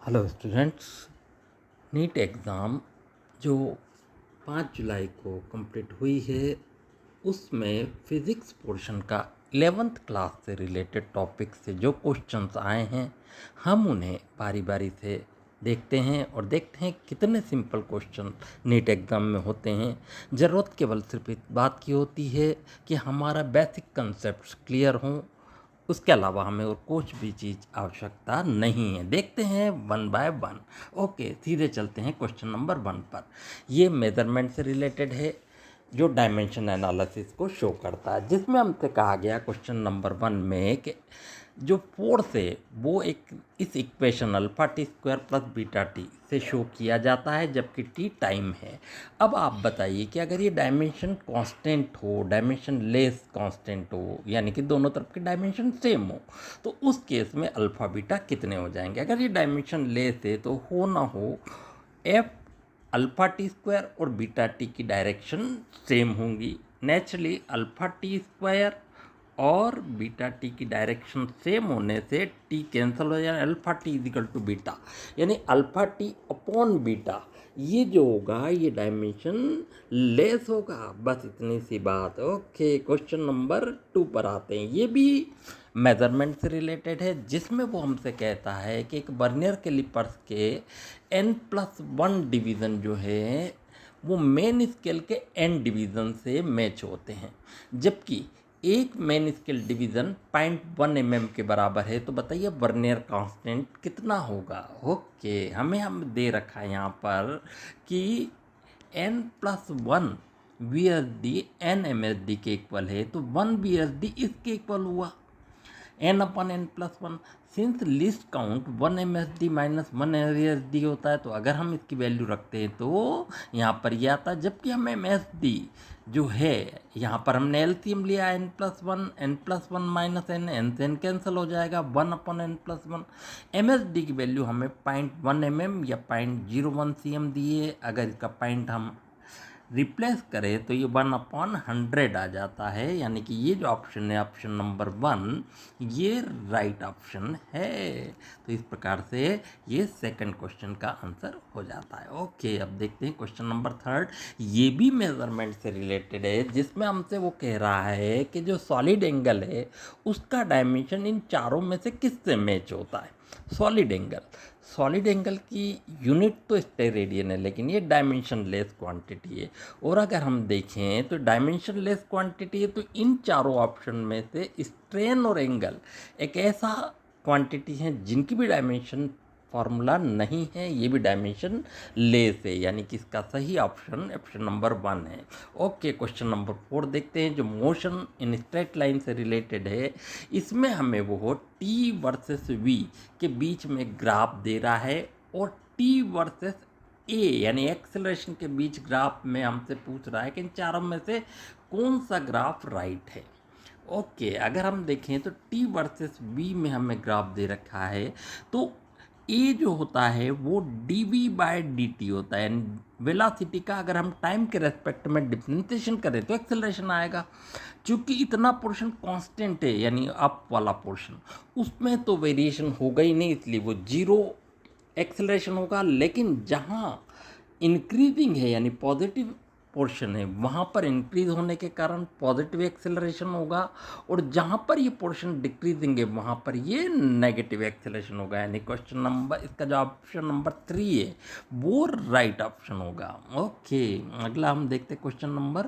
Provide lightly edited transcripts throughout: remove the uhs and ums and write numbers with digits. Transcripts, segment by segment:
Hello students. NEET exam जो 5 जुलाई को complete हुई है उसमें फ़िज़िक्स पोर्शन का 11th क्लास से रिलेटेड टॉपिक से जो क्वेश्चंस आए हैं हम उन्हें बारी बारी से देखते हैं और देखते हैं कितने सिंपल क्वेश्चन नीट एग्ज़ाम में होते हैं। ज़रूरत केवल सिर्फ इस बात की होती है कि हमारा बेसिक कंसेप्ट क्लियर हों, उसके अलावा हमें और कुछ भी चीज़ आवश्यकता नहीं है। देखते हैं वन बाय वन। ओके, सीधे चलते हैं क्वेश्चन नंबर 1 पर। ये मेजरमेंट से रिलेटेड है जो डायमेंशन एनालिसिस को शो करता है, जिसमें हमसे कहा गया क्वेश्चन नंबर 1 में कि जो फोर्स है वो एक इस equation alpha t square plus beta T से शो किया जाता है, जबकि टी टाइम है। अब आप बताइए कि अगर ये डायमेंशन कांस्टेंट हो, डायमेंशन लेस कांस्टेंट हो, यानी कि दोनों तरफ के डायमेंशन सेम हो, तो उस केस में अल्फा बीटा कितने हो जाएंगे। अगर ये डायमेंशन लेस है तो हो ना हो एफ अल्फा टी स्क्वायर और बीटा टी की डायरेक्शन सेम होंगी। नेचुरली अल्फा टी स्क्वायर और बीटा टी की डायरेक्शन सेम होने से टी कैंसिल हो जाए, alpha t is equal to beta, यानी अल्फा टी अपॉन बीटा ये जो होगा ये डायमेंशन लेस होगा। बस इतनी सी बात। ओके, क्वेश्चन नंबर 2 पर आते हैं। ये भी मेजरमेंट से रिलेटेड है, जिसमें वो हमसे कहता है कि एक वर्नियर कैलिपर्स के n+1 डिवीज़न जो है वो मेन स्केल के n डिवीज़न से मैच होते हैं, जबकि एक मेन स्केल डिवीज़न 0.1 mm के बराबर है। तो बताइए वर्नियर कांस्टेंट कितना होगा। ओके, हम दे रखा है यहाँ पर कि n+1 VSD n MSD के इक्वल है, तो 1 VSD इसके इक्वल हुआ n/n+1। Since list count 1 MSD minus 1 VSD होता है, तो अगर हम इसकी वैल्यू रखते हैं तो यहाँ पर यह आता है, जबकि हम MSD जो है यहाँ पर हमने LCM लिया n+1 माइनस n से n कैंसिल हो जाएगा 1/n+1। MSD की वैल्यू हमें 0.1 mm या 0.01 cm दी है। अगर इसका पॉइंट हम रिप्लेस करें तो ये 1/100 आ जाता है, यानी कि ये जो ऑप्शन है ऑप्शन नंबर 1 ये राइट ऑप्शन है। तो इस प्रकार से ये सेकंड क्वेश्चन का आंसर हो जाता है। ओके, अब देखते हैं क्वेश्चन नंबर 3। ये भी मेजरमेंट से रिलेटेड है, जिसमें हमसे वो कह रहा है कि जो सॉलिड एंगल है उसका डायमेंशन इन चारों में से किससे मैच होता है। सॉलिड एंगल की यूनिट तो स्टेरेडियन है, लेकिन ये डायमेंशन लेस क्वांटिटी है। और अगर हम देखें तो डायमेंशन लेस क्वांटिटी है, तो इन चारों ऑप्शन में से स्ट्रेन और एंगल एक ऐसा क्वांटिटी है जिनकी भी डायमेंशन फॉर्मूला नहीं है, ये भी डायमेंशन लेस है, यानी कि इसका सही ऑप्शन ऑप्शन नंबर 1 है। ओके, क्वेश्चन नंबर 4 देखते हैं, जो मोशन इन स्ट्रेट लाइन से रिलेटेड है। इसमें हमें वो टी वर्सेस वी के बीच में ग्राफ दे रहा है और टी वर्सेस ए यानी एक्सेलरेशन के बीच ग्राफ में हमसे पूछ रहा है कि इन चारों में से कौन सा ग्राफ राइट है। ओके, अगर हम देखें तो टी वर्सेस वी में हमें ग्राफ दे रखा है, तो ए जो होता है वो dv/dt होता है, यानी वेलोसिटी का अगर हम टाइम के रेस्पेक्ट में डिफरेंशिएशन करें तो एक्सेलरेशन आएगा। चूंकि इतना पोर्शन कांस्टेंट है, यानी अप वाला पोर्शन, उसमें तो वेरिएशन होगा ही नहीं, इसलिए वो जीरो एक्सेलरेशन होगा। लेकिन जहाँ इंक्रीजिंग है यानी पॉजिटिव पोर्शन है, वहाँ पर इंक्रीज होने के कारण पॉजिटिव एक्सेलरेशन होगा, और जहाँ पर ये पोर्शन डिक्रीजिंग है वहाँ पर ये नेगेटिव एक्सेलरेशन होगा। यानी क्वेश्चन नंबर इसका जो ऑप्शन नंबर 3 है वो राइट ऑप्शन होगा। ओके, अगला हम देखते हैं क्वेश्चन नंबर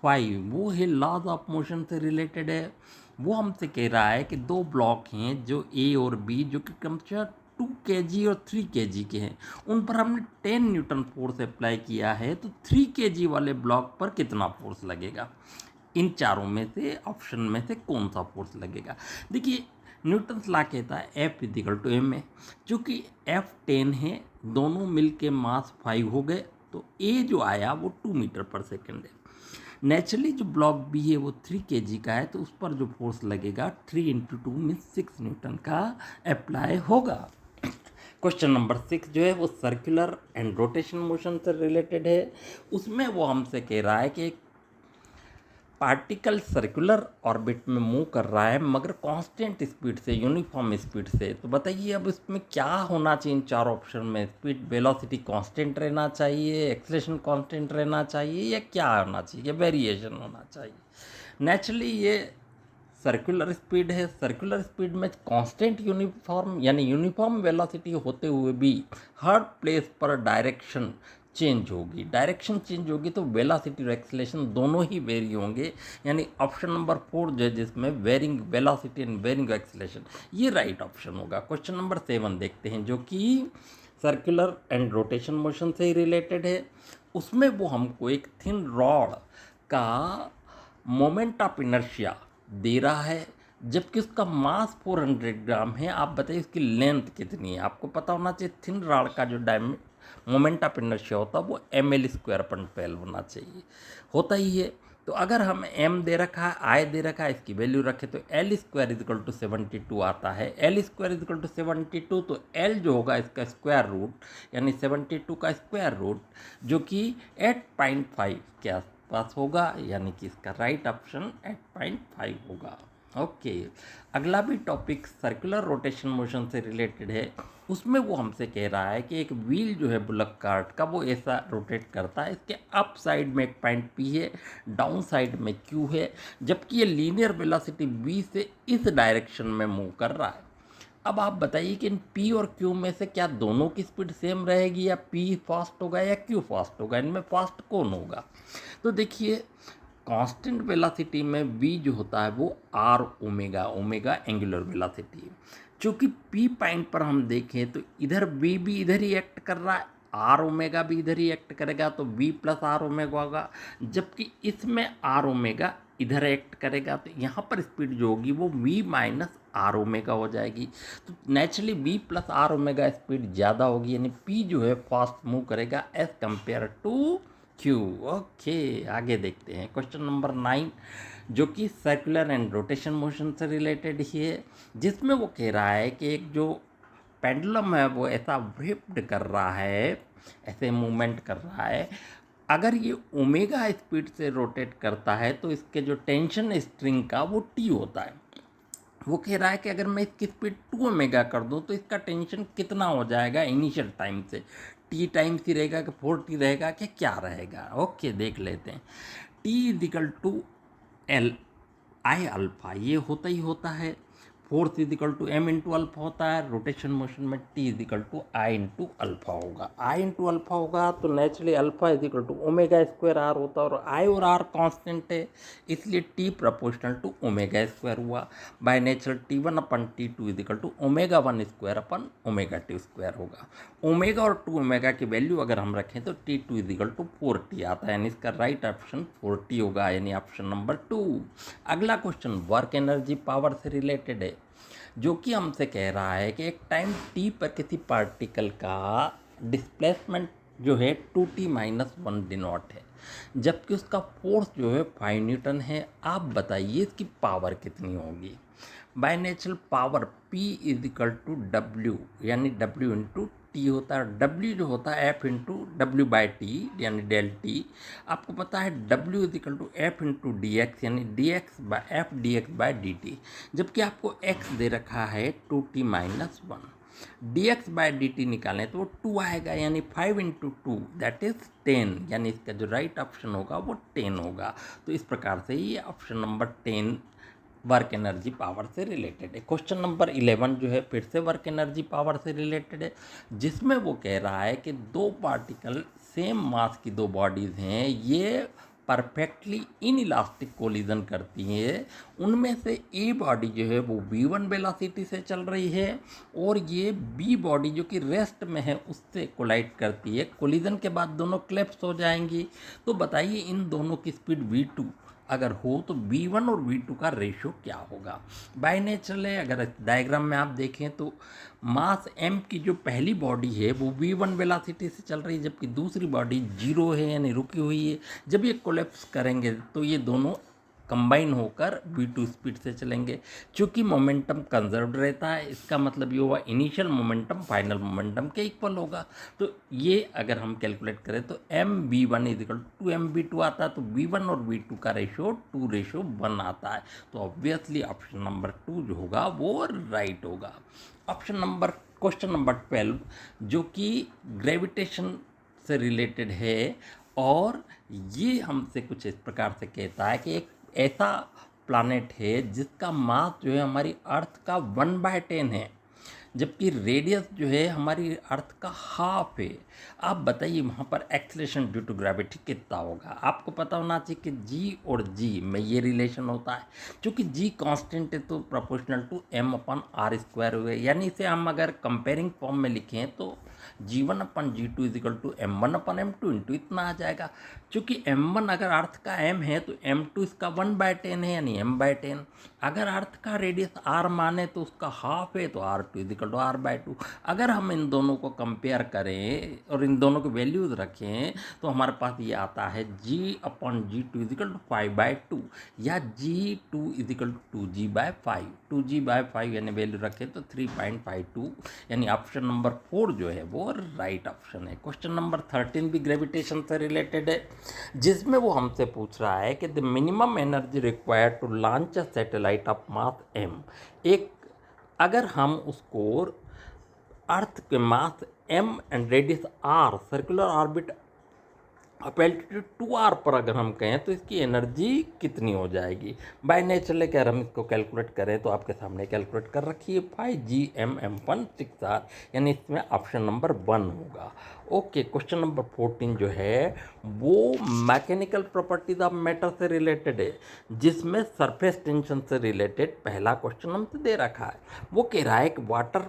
5। वो है लॉज ऑफ मोशन से रिलेटेड है। वो हमसे कह रहा है कि दो ब्लॉक हैं जो ए और बी, जो कि क्रमशः 2 kg और 3 kg के हैं, उन पर हमने 10 न्यूटन फोर्स अप्लाई किया है, तो 3 kg वाले ब्लॉक पर कितना फोर्स लगेगा। इन चारों में से ऑप्शन में से कौन सा फोर्स लगेगा। देखिए, न्यूटन्स लॉ कहता है F=ma। चूँकि F 10 है, दोनों मिल के मास 5 हो गए, तो A जो आया वो 2 मीटर पर सेकेंड है। नेचुरली जो ब्लॉक बी है वो 3 kg का है, तो उस पर जो फोर्स लगेगा 3 × 2 मीन्स 6 न्यूटन का अप्लाई होगा। क्वेश्चन नंबर 6 जो है वो सर्कुलर एंड रोटेशन मोशन से रिलेटेड है। उसमें वो हमसे कह रहा है कि एक पार्टिकल सर्कुलर ऑर्बिट में मूव कर रहा है मगर कांस्टेंट स्पीड से, यूनिफॉर्म स्पीड से, तो बताइए अब इसमें क्या होना चाहिए इन चार ऑप्शन में? स्पीड वेलोसिटी कांस्टेंट रहना चाहिए, एक्सेलरेशन कांस्टेंट रहना चाहिए, या क्या होना चाहिए, वेरिएशन होना चाहिए? नेचुरली ये सर्कुलर स्पीड है। सर्कुलर स्पीड में कांस्टेंट यूनिफॉर्म यानी यूनिफॉर्म वेलोसिटी होते हुए भी हर प्लेस पर डायरेक्शन चेंज होगी। डायरेक्शन चेंज होगी तो वेलोसिटी और एक्सेलरेशन दोनों ही वेरी होंगे, यानी ऑप्शन नंबर 4 जो है जिसमें varying velocity and varying acceleration, ये राइट ऑप्शन होगा। क्वेश्चन नंबर 7 देखते हैं जो कि सर्कुलर एंड रोटेशन मोशन से ही रिलेटेड है। उसमें वो हमको एक थिन रॉड का मोमेंट ऑफ इनर्शिया दे रहा है जबकि उसका मास 400 ग्राम है। आप बताइए उसकी लेंथ कितनी है? आपको पता होना चाहिए थिन रॉड का जो मोमेंट ऑफ इनर्शिया होता है वो ml² होना चाहिए, होता ही है। तो अगर हम m दे रखा है, I दे रखा है, इसकी वैल्यू रखे तो L² 72 आता है। L² 72 तो L जो होगा इसका स्क्वायर रूट यानी 72 का स्क्वायर रूट जो कि 8.5 के आसपास होगा, यानी कि इसका राइट ऑप्शन 8.5 होगा। ओके अगला भी टॉपिक सर्कुलर रोटेशन मोशन से रिलेटेड है। उसमें वो हमसे कह रहा है कि एक व्हील जो है बुलक कार्ट का वो ऐसा रोटेट करता है, इसके अप साइड में एक पॉइंट P है, डाउन साइड में Q है, जबकि ये लीनियर वेलोसिटी V से इस डायरेक्शन में मूव कर रहा है। अब आप बताइए कि इन P और Q में से क्या दोनों की स्पीड सेम रहेगी, या P फास्ट होगा या Q फास्ट होगा, इनमें फास्ट कौन होगा? तो देखिए कांस्टेंट वेलोसिटी में v जो होता है वो r ओमेगा एंगुलर वेलोसिटी है। चूँकि p पॉइंट पर हम देखें तो इधर v भी इधर ही एक्ट कर रहा है, r ओमेगा भी इधर ही एक्ट करेगा तो v प्लस r ओमेगा होगा, जबकि इसमें r ओमेगा इधर एक्ट करेगा तो यहाँ पर स्पीड जो होगी वो v माइनस r ओमेगा हो जाएगी। तो naturally v plus r omega speed ज़्यादा होगी, यानी p जो है फास्ट मूव करेगा as compared to q. Okay आगे देखते हैं क्वेश्चन नंबर 9 जो कि सर्कुलर एंड रोटेशन मोशन से रिलेटेड ही है, जिसमें वो कह रहा है कि एक जो पेंडुलम है वो ऐसा व्हिप्ड कर रहा है, ऐसे मूवमेंट कर रहा है। अगर ये ओमेगा स्पीड से रोटेट करता है तो इसके जो टेंशन स्ट्रिंग का वो टी होता है। वो कह रहा है कि अगर मैं इसकी स्पीड 2 ओमेगा कर दूं तो इसका टेंशन कितना हो जाएगा इनिशियल टाइम से? टी टाइम्स ही रहेगा कि 4t रहेगा कि क्या रहेगा? ओके देख लेते हैं। T=L I अल्फा, ये होता ही होता है। फोर्स M इंटू अल्फा होता है। रोटेशन मोशन में T I इंटू अल्फा होगा। I इंटू अल्फा होगा तो नेचुरली अल्फा =ओमेगा² R होता है, और I और R कांस्टेंट है इसलिए T प्रोपोर्शनल टू ओमेगा² हुआ। बाय नेचर T1/T2 =ओमेगा1² होगा। ओमेगा और 2 ओमेगा की वैल्यू अगर हम रखें तो T2 4t आता है, यानी इसका राइट ऑप्शन 4t होगा, यानी ऑप्शन नंबर 2। अगला क्वेश्चन वर्क एनर्जी पावर से रिलेटेड है, जो कि हमसे कह रहा है कि एक टाइम t पर किसी पार्टिकल का डिस्प्लेसमेंट जो है 2t-1 डिनोट है, जबकि उसका फोर्स जो है 5 न्यूटन है। आप बताइए इसकी पावर कितनी होगी? By natural power P =W, यानी W इंटू टी होता है। W जो होता है F इंटू W/T यानी डेल टी। आपको पता है W F इंटू DX यानी DX/F DX/dt, जबकि आपको X दे रखा है 2t-1। dx/dt निकालें तो वो 2 आएगा, यानी 5 इंटू 2 दैट इज 10, यानी इसका जो राइट ऑप्शन होगा वो 10 होगा। तो इस प्रकार से ये option number 10 work energy power से रिलेटेड है। क्वेश्चन नंबर 11 जो है फिर से वर्क एनर्जी पावर से रिलेटेड है, जिसमें वो कह रहा है कि दो पार्टिकल सेम मास की दो बॉडीज़ हैं, ये परफेक्टली इन इलास्टिक कोलिजन करती हैं। उनमें से ए बॉडी जो है वो v1 वेलोसिटी से चल रही है और ये बी बॉडी जो कि रेस्ट में है उससे कोलाइड करती है। कोलिजन के बाद दोनों क्लैप्स हो जाएंगी। तो बताइए इन दोनों की स्पीड v2 अगर हो तो v1 और v2 का रेशियो क्या होगा? बाय नेचुरल है, अगर डायग्राम में आप देखें तो मास m की जो पहली बॉडी है वो v1 वेलोसिटी से चल रही है, जबकि दूसरी बॉडी 0 है यानी रुकी हुई है। जब ये कोलैप्स करेंगे तो ये दोनों कंबाइन होकर v2 स्पीड से चलेंगे। चूँकि मोमेंटम कंजर्व्ड रहता है, इसका मतलब ये हुआ इनिशियल मोमेंटम फाइनल मोमेंटम के इक्वल होगा। तो ये अगर हम कैलकुलेट करें तो mv1 इजिकल टू mv2 आता है, तो v1 और v2 का रेशो 2:1 आता है। तो ऑब्वियसली ऑप्शन नंबर 2 जो होगा वो राइट होगा। क्वेश्चन नंबर 12 जो कि ग्रेविटेशन से रिलेटेड है, और ये हमसे कुछ इस प्रकार से कहता है कि एक ऐसा प्लैनेट है जिसका मास जो है हमारी अर्थ का 1/10 है, जबकि रेडियस जो है हमारी अर्थ का हाफ है। आप बताइए वहाँ पर एक्सेलरेशन ड्यू टू ग्रेविटी कितना होगा। आपको पता होना चाहिए कि जी और जी में ये रिलेशन होता है। क्योंकि जी कांस्टेंट है तो प्रोपोर्शनल टू m/r² हुए, यानी इसे हम अगर कंपेयरिंग फॉर्म में लिखें तो g1/g2 is equal to m1/m2 into इतना आ जाएगा। क्योंकि m1 अगर अर्थ का m है तो m2 इसका 1/10 है, यानी m/10। अगर अर्थ का रेडियस r माने तो उसका हाफ है, तो r2 इजिकल टू r/2। अगर हम इन दोनों को कंपेयर करें और इन दोनों के वैल्यूज रखें तो हमारे पास ये आता है g/g2 इजिकल टू 5/2 या g2 is equal to 2g/5। 2g/5 यानी वैल्यू रखें तो 3.52, यानी ऑप्शन नंबर 4 जो है वो राइट ऑप्शन है। क्वेश्चन नंबर 13 भी ग्रेविटेशन से रिलेटेड है, जिसमें वो हमसे पूछ रहा है कि the minimum energy required to launch a satellite of mass m। एक अगर हम उसको अर्थ के mass m and radius r circular orbit अब एल्टीट्यूड 2r पर अगर हम कहें तो इसकी एनर्जी कितनी हो जाएगी। बाय नेचर अगर हम इसको कैलकुलेट करें तो आपके सामने कैलकुलेट कर रखी है 5gmm1/6r, यानी इसमें ऑप्शन नंबर 1 होगा। ओके, क्वेश्चन नंबर 14 जो है वो मैकेनिकल प्रॉपर्टीज ऑफ मैटर से रिलेटेड है, जिसमें सरफेस टेंशन से रिलेटेड पहला क्वेश्चन हमसे दे रखा है। वो कह रहा है कि वाटर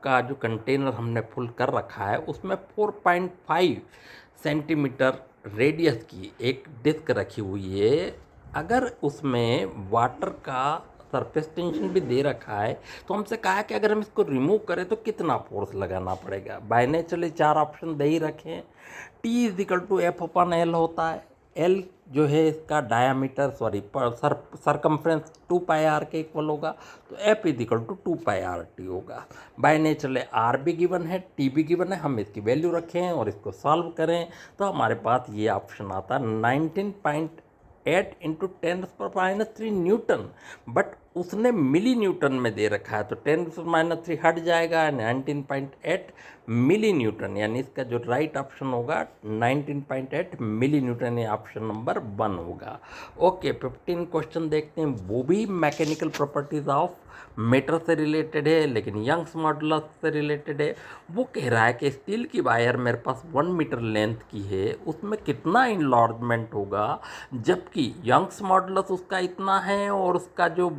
का जो कंटेनर हमने फुल कर रखा है उसमें 4.5 सेंटीमीटर रेडियस की एक डिस्क रखी हुई है। अगर उसमें वाटर का सरफेस टेंशन भी दे रखा है तो हमसे कहा है कि अगर हम इसको रिमूव करें तो कितना फोर्स लगाना पड़ेगा। बाय नेचुरली 4 ऑप्शन दे ही रखे हैं। T इजिकल टू F/L होता है। L जो है इसका डायामीटर सरकमफ्रेंस 2πr के इक्वल होगा, तो F इजिकल टू 2πrt होगा। बाय नेचुरली R भी गिवन है, T भी गिवन है। हम इसकी वैल्यू रखें और इसको सॉल्व करें तो हमारे पास ये ऑप्शन आता है 19.8 इंटू 10⁻³ न्यूटन, बट उसने मिली न्यूटन में दे रखा है तो 10⁻³ हट जाएगा, 19.8 मिली न्यूटन, यानी इसका जो राइट ऑप्शन होगा 19.8 मिली न्यूटन, ये ऑप्शन नंबर 1 होगा। ओके, 15 क्वेश्चन देखते हैं, वो भी मैकेनिकल प्रॉपर्टीज ऑफ मैटर से रिलेटेड है लेकिन यंग्स मॉडुलस से रिलेटेड है। वो कह रहा है कि स्टील की वायर मेरे पास 1 मीटर लेंथ की है, उसमें कितना इनलार्जमेंट होगा, जबकि यंग्स मॉडुलस उसका इतना है और उसका जो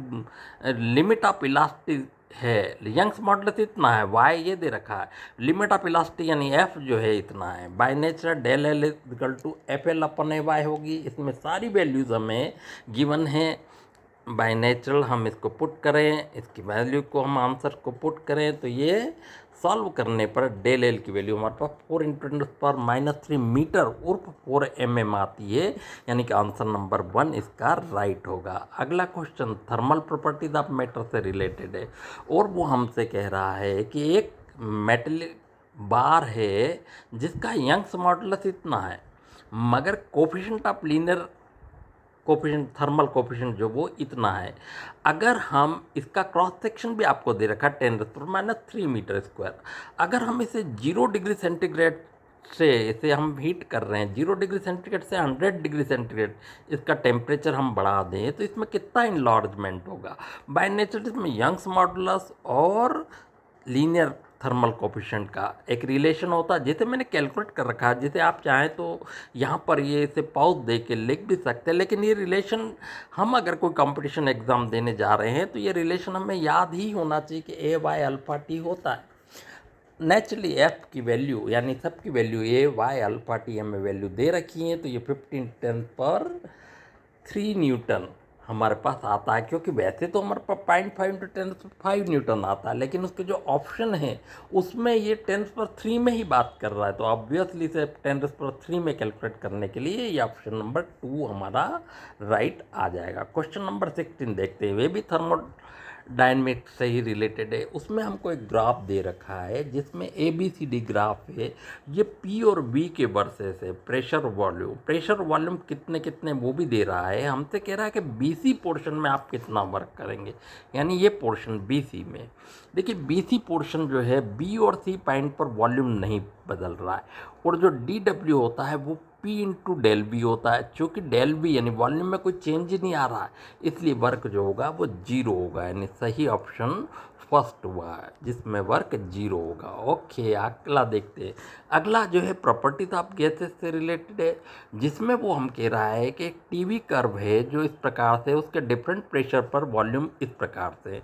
लिमिट ऑफ इलास्टिक है यंग्स मॉडुलस इतना है, वाई ये दे रखा है, लिमिट ऑफ इलास्टिक यानी एफ जो है इतना है। By nature del l equal to FL/AY होगी। इसमें सारी वैल्यूज हमें गिवन है। बाय नेचुरल हम इसको पुट करें, इसकी वैल्यू को हम आंसर को पुट करें तो ये सॉल्व करने पर डेल एल की वैल्यू हमारे पास 4×10⁻³ मीटर उर्फ 4 mm आती है, यानी कि आंसर नंबर 1 इसका राइट होगा। अगला question thermal properties of matter से रिलेटेड है, और वो हमसे कह रहा है कि एक मेटलिक बार है जिसका यंग्स मॉडुलस इतना है, मगर coefficient of linear coefficient thermal coefficient जो वो इतना है। अगर हम इसका क्रॉस सेक्शन भी आपको दे रखा है 10⁻³ मीटर स्क्वायर, अगर हम इसे 0 डिग्री सेंटीग्रेड से इसे हम हीट कर रहे हैं, 0 डिग्री सेंटीग्रेड से 100 डिग्री सेंटीग्रेड इसका टेम्परेचर हम बढ़ा दें तो इसमें कितना इनलार्जमेंट होगा। बाय नेचर इसमें यंग्स मॉडुलस और लीनियर थर्मल कोफिशिएंट का एक रिलेशन होता है, जिसे मैंने कैलकुलेट कर रखा है, जिसे आप चाहें तो यहाँ पर ये इसे पॉज दे के लिख भी सकते हैं। लेकिन ये रिलेशन हम अगर कोई कंपटीशन एग्ज़ाम देने जा रहे हैं तो ये रिलेशन हमें याद ही होना चाहिए कि A/α/T होता है। नेचुरली एफ की वैल्यू यानी सब की वैल्यू A/α/T हमें वैल्यू दे रखी है, तो ये 15×10⁻³ न्यूटन हमारे पास आता है, क्योंकि वैसे तो हमारे पास 0.5 इंटू 10⁵ न्यूटन आता है, लेकिन उसके जो ऑप्शन है उसमें ये 10⁵ में ही बात कर रहा है, तो ऑब्वियसली से 10⁵ में कैलकुलेट करने के लिए ये ऑप्शन नंबर 2 हमारा राइट आ जाएगा। क्वेश्चन नंबर 16 देखते हैं, वे भी थर्मोडायनेमिक्स से ही रिलेटेड है। उसमें हमको एक ग्राफ दे रखा है जिसमें ABCD ग्राफ है। ये P और V के वर्सेस है, प्रेशर वॉल्यूम कितने कितने वो भी दे रहा है। हमसे कह रहा है कि BC पोर्शन में आप कितना वर्क करेंगे, यानी ये पोर्शन BC में। देखिए BC पोर्शन जो है B और C पॉइंट पर वॉल्यूम नहीं बदल रहा है, और जो DW होता है वो P इंटू डेल बी होता है। चूँकि डेल बी यानी वॉल्यूम में कोई चेंज ही नहीं आ रहा है, इसलिए वर्क जो होगा वो 0 होगा, यानी सही ऑप्शन फर्स्ट हुआ है जिसमें वर्क 0 होगा। ओके, अगला देखते हैं। अगला जो है प्रॉपर्टीज ऑफ गैसेस से रिलेटेड है, जिसमें वो हम कह रहा है कि एक टीवी कर्व है जो इस प्रकार से, उसके डिफरेंट प्रेशर पर वॉल्यूम इस प्रकार से।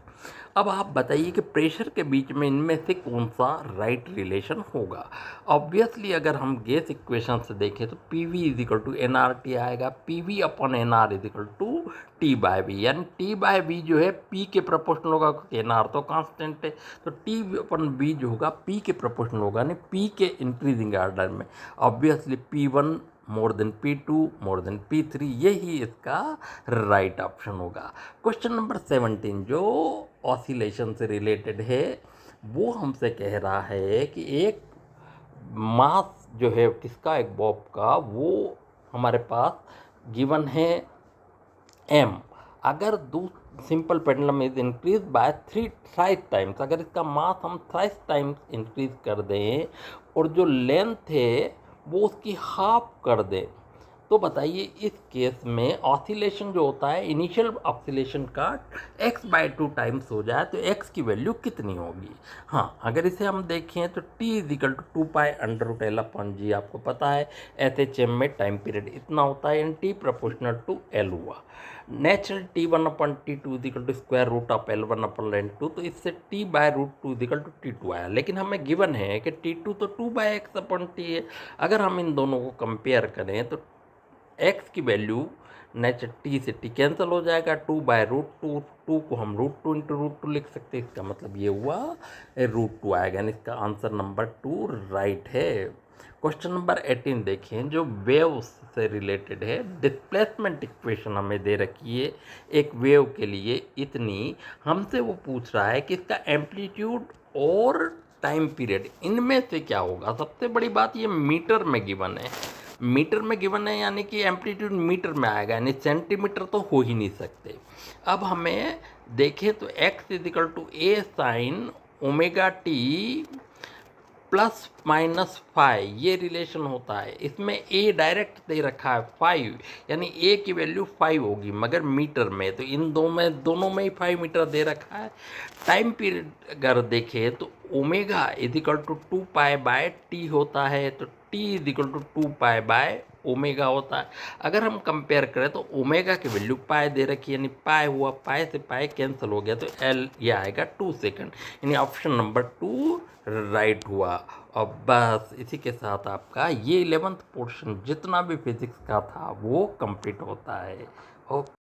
अब आप बताइए कि प्रेशर के बीच में इनमें से कौन सा राइट रिलेशन होगा। ऑब्वियसली अगर हम गैस इक्वेशन से देखें तो PV is equal to NRT आएगा, PV upon NR is equal to T/V, यानी T/V जो है P के प्रोपोर्शनल होगा, NR तो कांस्टेंट है, तो T/V जो होगा P के प्रोपोर्शनल होगा, यानी P के इंक्रीजिंग ऑर्डर में। Obviously P1 more than P2 more than P3, यही इसका राइट ऑप्शन होगा। क्वेश्चन नंबर 17 जो ऑसिलेशन से रिलेटेड है, वो हमसे कह रहा है कि एक मास जो है किसका, एक बॉब का, वो हमारे पास गिवन है m। अगर दो simple pendulum is increase by 3 times, अगर इसका मास हम 3 टाइम्स इंक्रीज कर दें और जो लेंथ है वो उसकी हाफ कर दें, तो बताइए इस केस में ऑसिलेशन जो होता है, इनिशियल ऑसिलेशन का x/2 टाइम्स हो जाए तो x की वैल्यू कितनी होगी। हाँ, अगर इसे हम देखें तो t is equal to 2π√L/g, आपको पता है SHM में टाइम पीरियड इतना होता है, यानी t प्रोपोर्शनल टू L हुआ। Natural T1/T2 is equal to square root of L1/L2, तो इससे t/√2 is equal to T2 आया, लेकिन हमें गिवन है कि T2 तो 2/x/T है। अगर हम इन दोनों को कंपेयर करें तो x की वैल्यू नेचुरल t से t कैंसिल हो जाएगा, 2/√2, 2 को हम √2 इंटू √2 लिख सकते हैं, इसका मतलब ये हुआ √2 आएगा, यानी इसका आंसर नंबर 2 राइट है। क्वेश्चन नंबर 18 देखें, जो वेव्स से रिलेटेड है। डिस्प्लेसमेंट इक्वेशन हमें दे रखी है एक वेव के लिए इतनी, हमसे वो पूछ रहा है कि इसका एम्पलीट्यूड और टाइम पीरियड इनमें से क्या होगा। सबसे बड़ी बात ये मीटर में गिवन है, मीटर में गिवन है यानी कि एम्पलीट्यूड मीटर में आएगा, यानी सेंटीमीटर तो हो ही नहीं सकते। अब हमें देखें तो x is equal to a sine ω/t ±5 ये रिलेशन होता है। इसमें a डायरेक्ट दे रखा है 5, यानी a की वैल्यू 5 होगी, मगर मीटर में, तो इन दोनों में ही 5 मीटर दे रखा है। टाइम पीरियड अगर देखें तो omega is equal to 2π/t होता है, तो t इज इक्वल टू 2π/ओमेगा होता है। अगर हम कंपेयर करें तो ओमेगा की वैल्यू पाई दे रखी है, यानी पाई हुआ, पाई से पाई कैंसिल हो गया, तो l ये आएगा 2 सेकंड, यानी ऑप्शन नंबर 2 राइट हुआ। और बस इसी के साथ आपका ये 11th पोर्शन जितना भी फिजिक्स का था वो कंप्लीट होता है। ओके।